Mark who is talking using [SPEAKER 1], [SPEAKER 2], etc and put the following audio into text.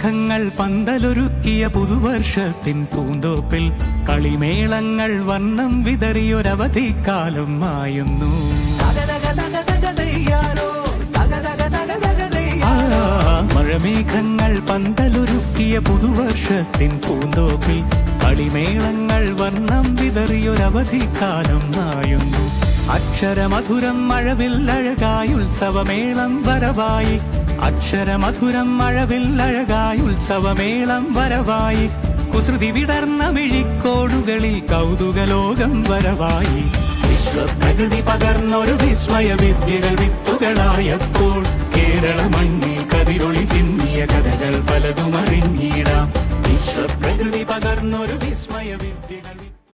[SPEAKER 1] മഴമേഘങ്ങൾ പന്തലൊരുക്കിയ പുതുവർഷത്തിൻ പൂന്തോപ്പിൽ കളിമേളങ്ങൾ വർണ്ണം വിതറിയൊരവധിക്കാലം മായുന്നു. മഴമേഘങ്ങൾ പന്തലൊരുക്കിയ പുതുവർഷത്തിൻ പൂന്തോപ്പിൽ കളിമേളങ്ങൾ വർണ്ണം വിതറിയൊരവധിക്കാലം മായുന്നു. അക്ഷരമധുരം മഴവില്ലഴകായി ഉത്സവമേളം വരവായി. അക്ഷരമധുരം മഴവില്ലഴകായി ഉത്സവമേളം വരവായി. കുസൃതി വിടർന്ന മിഴിക്കോടുകളിൽ കൗതുകലോകം വരവായി. വിശ്വപ്രകൃതി പകർന്നൊരു വിസ്മയ വിദ്യകൾ വിത്തുകളായപ്പോൾ കേരള മണ്ണിൽ കതിരൊളി ചിന്നിയ കഥകൾ പലതും അറിഞ്ഞിടാം. വിശ്വപ്രകൃതി പകർന്നൊരു വിസ്മയ വിദ്യകൾ